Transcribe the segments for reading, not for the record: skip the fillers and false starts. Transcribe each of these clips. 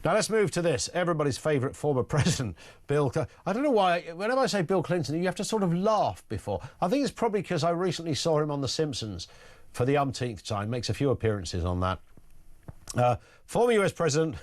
Now let's move to this. Everybody's favourite former president, Bill Clinton. I don't know why, whenever I say Bill Clinton, you have to sort of laugh before. I think it's probably because I recently saw him on The Simpsons for the umpteenth time. Makes a few appearances on that. Former US President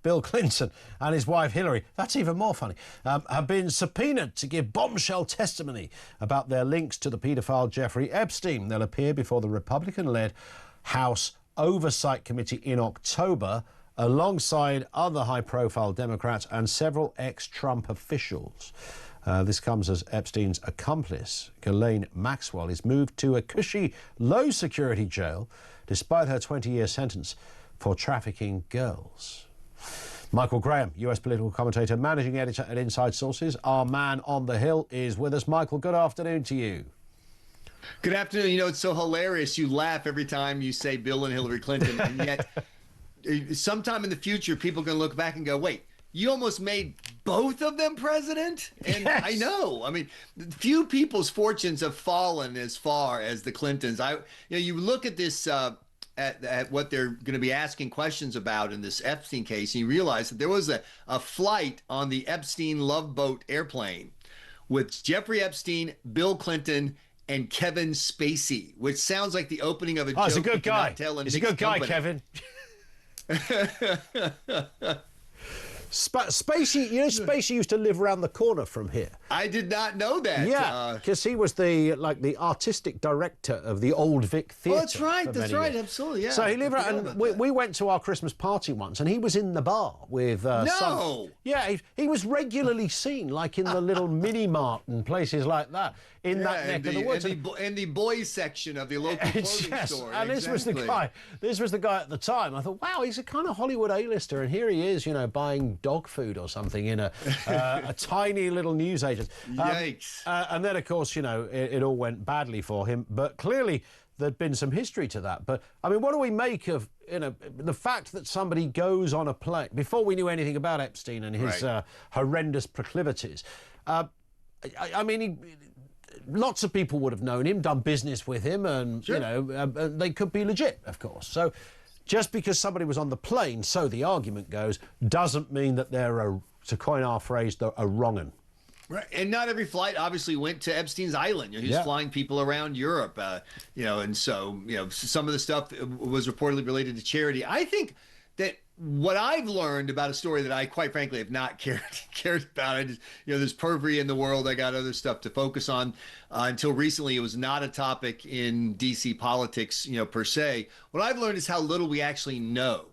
Bill Clinton and his wife Hillary, that's even more funny, have been subpoenaed to give bombshell testimony about their links to the paedophile Jeffrey Epstein. They'll appear before the Republican-led House Oversight Committee in October, alongside other high-profile Democrats and several ex-Trump officials. This comes as Epstein's accomplice, Ghislaine Maxwell, is moved to a cushy, low-security jail despite her 20-year sentence for trafficking girls. Michael Graham, US political commentator, managing editor at Inside Sources, our man on the Hill, is with us. Michael, good afternoon to you. Good afternoon. You know, it's so hilarious. You laugh every time you say Bill and Hillary Clinton, and yet sometime in the future, people are going to look back and go, wait, you almost made both of them president? And yes. I know. I mean, few people's fortunes have fallen as far as the Clintons. You look at this, at what they're going to be asking questions about in this Epstein case, and you realize that there was a flight on the Epstein Love Boat airplane with Jeffrey Epstein, Bill Clinton, and Kevin Spacey, which sounds like the opening of a joke. Oh, he's a good guy. He's a good guy, Kevin. Spacey, you know, Spacey used to live around the corner from here. I did not know that. Yeah, because he was the artistic director of the Old Vic Theatre. Oh, that's right. That's right. Years. Absolutely. Yeah. So he lived around, and we went to our Christmas party once, and he was in the bar with. No. He was regularly seen, like in the little mini mart and places like that, in that neck of the woods. In the boys section of the local clothing store. And this was the guy. This was the guy at the time. I thought, wow, he's a kind of Hollywood A-lister, and here he is, you know, buying dog food or something in a tiny little newsagent. Yikes. And then, of course, you know, it all went badly for him. But clearly, there'd been some history to that. But, I mean, what do we make of, you know, the fact that somebody goes on a plane, before we knew anything about Epstein and his horrendous proclivities? I mean, lots of people would have known him, done business with him, and, sure, you know, they could be legit, of course. So just because somebody was on the plane, so the argument goes, doesn't mean that they're, to coin our phrase, a wrong-un. Right, and not every flight obviously went to Epstein's island. You know, he was flying people around Europe, you know, and so, you know, some of the stuff was reportedly related to charity. I think that what I've learned about a story that I, quite frankly, have not cared about, I just, you know, there's perjury in the world. I got other stuff to focus on. Until recently, it was not a topic in DC politics, you know, per se. What I've learned is how little we actually know.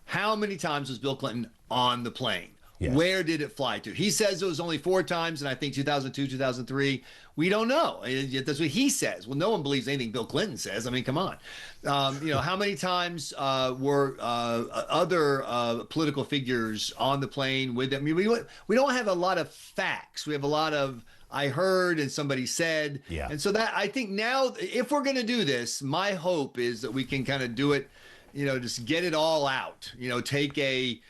How many times was Bill Clinton on the plane? Yes. Where did it fly to? He says it was only 4 times, and I think 2002, 2003. We don't know. That's what he says. Well, no one believes anything Bill Clinton says. I mean, come on. You know, how many times were other political figures on the plane with them? I mean, we don't have a lot of facts. We have a lot of I heard and somebody said. Yeah. And so that, I think now, if we're going to do this, my hope is that we can kind of do it, you know, just get it all out. You know, take a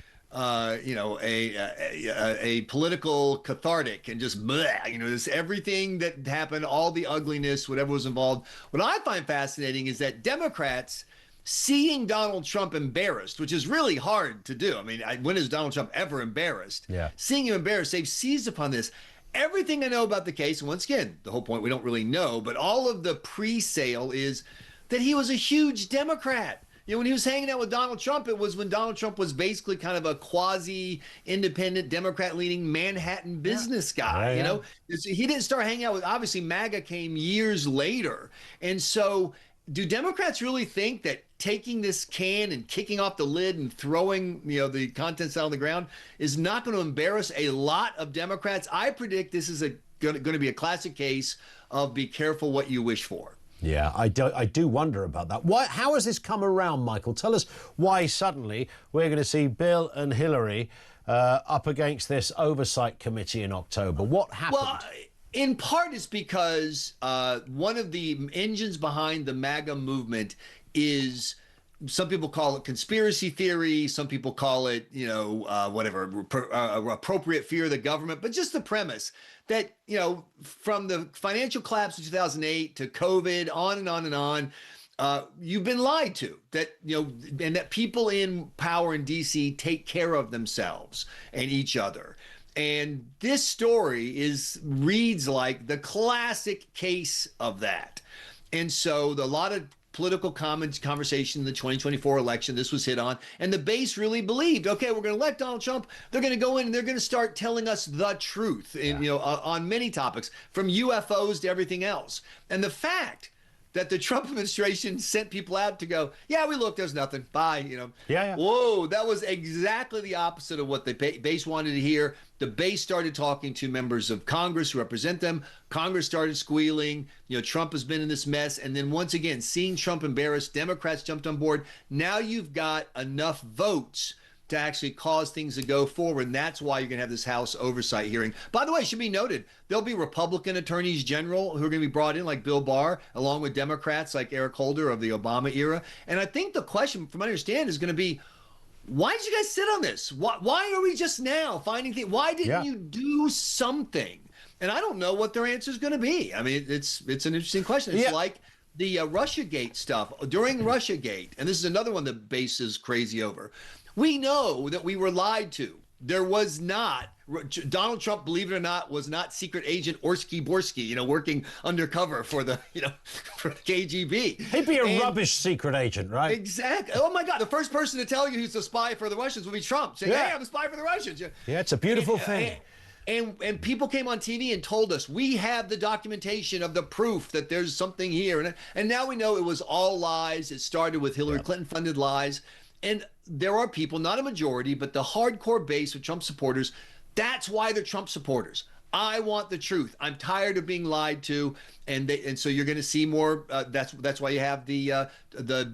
political cathartic and just, bleh, you know, this everything that happened, all the ugliness, whatever was involved. What I find fascinating is that Democrats seeing Donald Trump embarrassed, which is really hard to do. I mean, when is Donald Trump ever embarrassed? Yeah. Seeing him embarrassed, they've seized upon this. Everything I know about the case, and once again, the whole point, we don't really know, but all of the pre-sale is that he was a huge Democrat. You know, when he was hanging out with Donald Trump, it was when Donald Trump was basically kind of a quasi-independent, Democrat-leaning Manhattan business guy, you know? He didn't start hanging out with, obviously, MAGA came years later. And so do Democrats really think that taking this can and kicking off the lid and throwing, you know, the contents out on the ground is not going to embarrass a lot of Democrats? I predict this is going to be a classic case of be careful what you wish for. Yeah, I do wonder about that. How has this come around, Michael? Tell us why suddenly we're going to see Bill and Hillary up against this oversight committee in October. What happened? Well, in part it's because one of the engines behind the MAGA movement is, some people call it conspiracy theory. Some people call it, you know, whatever, appropriate fear of the government. But just the premise that, you know, from the financial collapse of 2008 to COVID, on and on and on, you've been lied to, that, and that people in power in DC take care of themselves and each other. And this story reads like the classic case of that. And so a lot of political conversation in the 2024 election, this was hit on, and the base really believed, okay, we're going to elect Donald Trump. They're going to go in and they're going to start telling us the truth, and, on many topics, from UFOs to everything else. And the fact that the Trump administration sent people out to go, yeah, we looked, there's nothing, bye, Whoa, that was exactly the opposite of what the base wanted to hear. The base started talking to members of Congress who represent them. Congress started squealing. Trump has been in this mess. And then once again, seeing Trump embarrassed, Democrats jumped on board. Now you've got enough votes to actually cause things to go forward. And that's why you're going to have this House oversight hearing. By the way, it should be noted, there'll be Republican attorneys general who are going to be brought in, like Bill Barr, along with Democrats like Eric Holder of the Obama era. And I think the question, from what I understand, is going to be, why did you guys sit on this? Why are we just now finding things? Why didn't you do something? And I don't know what their answer is going to be. I mean, it's an interesting question. It's like the Russiagate stuff. During Russiagate, and this is another one the base is crazy over, we know that we were lied to. There was not, Donald Trump, believe it or not, was not secret agent Orsky Borsky, working undercover for the, for the KGB. He'd be a rubbish secret agent, right? Exactly. Oh my God, the first person to tell you he's a spy for the Russians would be Trump. Saying, hey, I'm a spy for the Russians. Yeah, it's a beautiful thing. And people came on TV and told us, we have the documentation of the proof that there's something here. And now we know it was all lies. It started with Hillary Clinton funded lies. And there are people, not a majority, but the hardcore base of Trump supporters, that's why they're Trump supporters. I want the truth. I'm tired of being lied to, and so you're going to see more. That's why you have the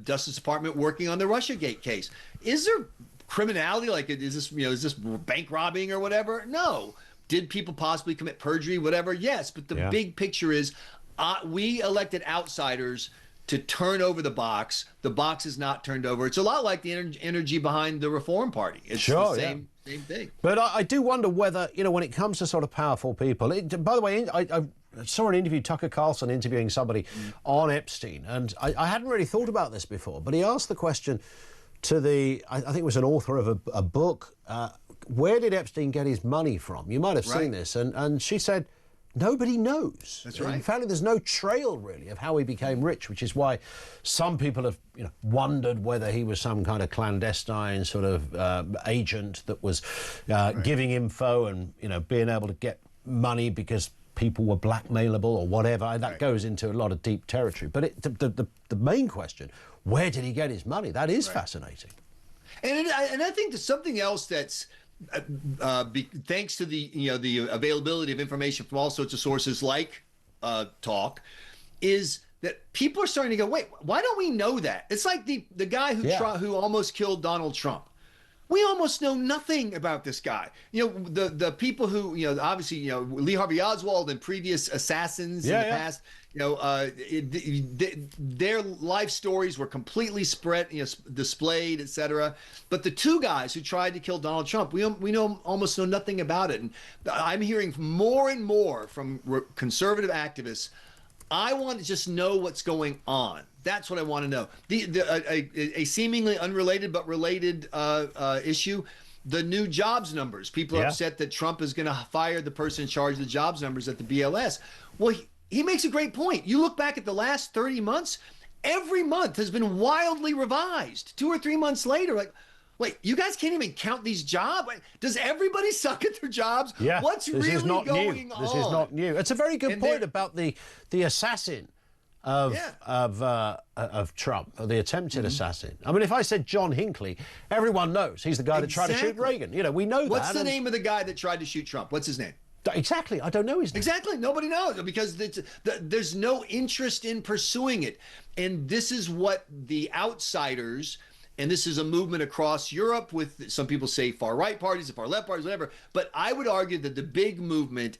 Justice Department working on the Russiagate case. Is there criminality? Like, is this bank robbing or whatever? No. Did people possibly commit perjury? Whatever. Yes, but the big picture is we elected outsiders to turn over the box. The box is not turned over. It's a lot like the energy behind the Reform Party. It's the same thing. But I do wonder whether, when it comes to sort of powerful people, by the way, I saw an interview, Tucker Carlson interviewing somebody on Epstein, and I hadn't really thought about this before, but he asked the question to I think it was an author of a book, where did Epstein get his money from? You might have seen this, and she said, nobody knows. That's right. In fact, there's no trail, really, of how he became rich, which is why some people have wondered whether he was some kind of clandestine sort of agent that was giving info and, being able to get money because people were blackmailable or whatever. That goes into a lot of deep territory. But the main question, where did he get his money? That is fascinating. And I think there's something else that's thanks to the availability of information from all sorts of sources like Talk, is that people are starting to go, wait, why don't we know that? It's like the guy who almost killed Donald Trump. We almost know nothing about this guy. The people who, obviously, Lee Harvey Oswald and previous assassins in the past, their life stories were completely displayed, etc. But the two guys who tried to kill Donald Trump, we almost know nothing about it. And I'm hearing more and more from conservative activists. I want to just know what's going on. That's what I want to know. A seemingly unrelated but related issue, the new jobs numbers. People are upset that Trump is going to fire the person in charge of the jobs numbers at the BLS. Well, he makes a great point. You look back at the last 30 months, every month has been wildly revised. 2 or 3 months later, like, wait, you guys can't even count these jobs? Does everybody suck at their jobs? Yeah, what's really going on? This is not new. It's a very good point about the assassin of Trump, or the attempted assassin. I mean, if I said John Hinckley, everyone knows he's the guy that tried to shoot Reagan. We know that. What's the name of the guy that tried to shoot Trump? What's his name? Exactly. I don't know his name. Exactly. Nobody knows because there's no interest in pursuing it. And this is what the outsiders, and this is a movement across Europe with, some people say, far-right parties, far-left parties, whatever. But I would argue that the big movement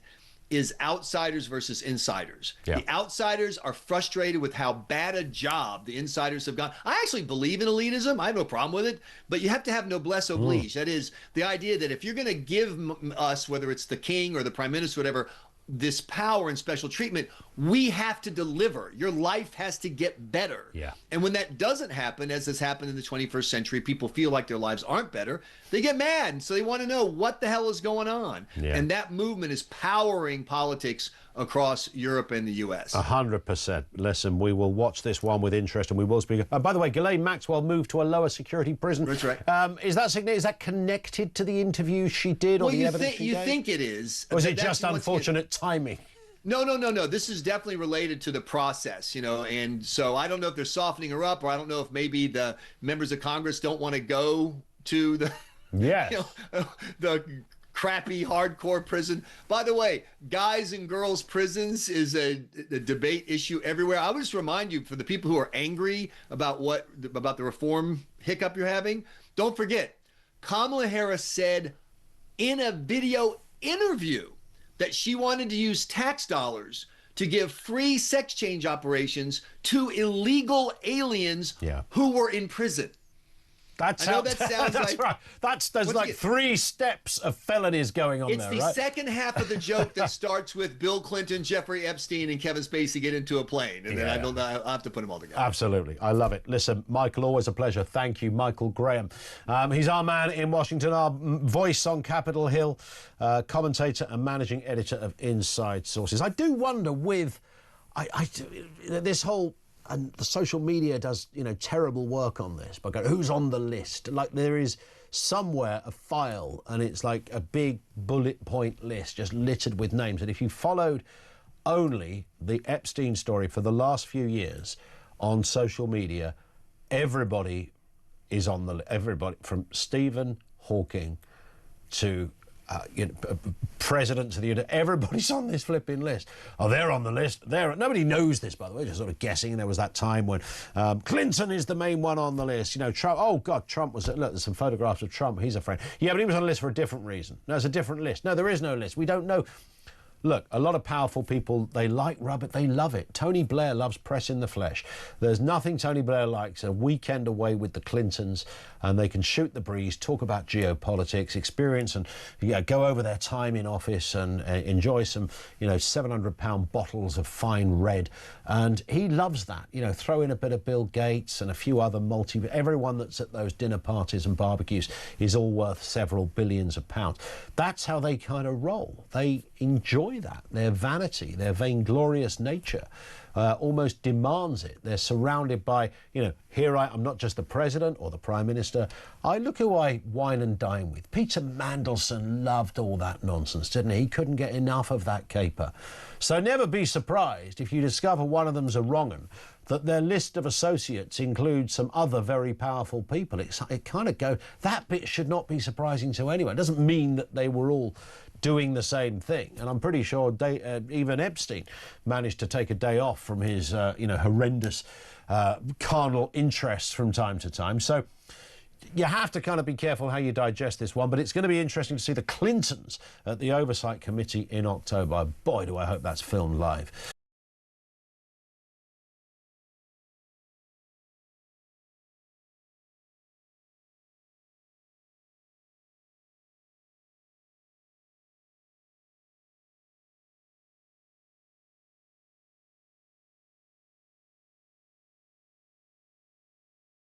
is outsiders versus insiders. The outsiders are frustrated with how bad a job the insiders have gone. I actually believe in elitism. I have no problem with it, but you have to have noblesse oblige. That is the idea that if you're going to give us, whether it's the king or the prime minister, whatever, this power and special treatment, we have to deliver. Your life has to get better. Yeah. And when that doesn't happen, as has happened in the 21st century, people feel like their lives aren't better. They get mad. And so they want to know what the hell is going on. Yeah. And that movement is powering politics across Europe and the U.S. 100%. Listen, we will watch this one with interest, and we will speak. By the way, Ghislaine Maxwell moved to a lower security prison. That's right. Is that connected to the interview she did, or the evidence she gave? You think it is. Or is it just unfortunate timing? No. This is definitely related to the process, and so I don't know if they're softening her up, or I don't know if maybe the members of Congress don't want to go to the, the crappy harbcore prison. By the way, guys and girls prisons is a debate issue everywhere. I would just remind you, for the people who are angry about the reform hiccup you're having, don't forget, Kamala Harris said in a video interview that she wanted to use tax dollars to give free sex change operations to illegal aliens who were in prison. That sounds right. There's like 3 steps of felonies going on there, right? It's the second half of the joke that starts with Bill Clinton, Jeffrey Epstein, and Kevin Spacey get into a plane. And then I'll have to put them all together. Absolutely. I love it. Listen, Michael, always a pleasure. Thank you, Michael Graham. He's our man in Washington, our voice on Capitol Hill, commentator and managing editor of Inside Sources. I do wonder with this whole... And the social media does, terrible work on this. But who's on the list? Like, there is somewhere a file, and it's like a big bullet point list just littered with names. And if you followed only the Epstein story for the last few years on social media, everybody is on the list. Everybody from Stephen Hawking to president to everybody's on this flipping list. Oh, they're on the list. Nobody knows this, by the way, just sort of guessing. There was that time when Clinton is the main one on the list. Trump. Oh God, Trump was. Look, there's some photographs of Trump. He's a friend. Yeah, but he was on the list for a different reason. No, it's a different list. No, there is no list. We don't know. Look, a lot of powerful people, they like rubber, they love it. Tony Blair loves press in the flesh. There's nothing Tony Blair likes a weekend away with the Clintons, and they can shoot the breeze, talk about geopolitics, experience, and go over their time in office and enjoy some, 700-pound bottles of fine red. And he loves that. Throw in a bit of Bill Gates and a few other everyone that's at those dinner parties and barbecues is all worth several billions of pounds. That's how they kind of roll. They enjoy that. Their vanity, their vainglorious nature almost demands it. They're surrounded by, here I'm not just the president or the prime minister. Look who I wine and dine with. Peter Mandelson loved all that nonsense, didn't he? He couldn't get enough of that caper. So never be surprised if you discover one of them's a wrong-un, that their list of associates includes some other very powerful people. It kind of goes, that bit should not be surprising to anyone. It doesn't mean that they were all doing the same thing. And I'm pretty sure even Epstein managed to take a day off from his, horrendous carnal interests from time to time. So you have to kind of be careful how you digest this one, but it's going to be interesting to see the Clintons at the Oversight Committee in October. Boy, do I hope that's filmed live.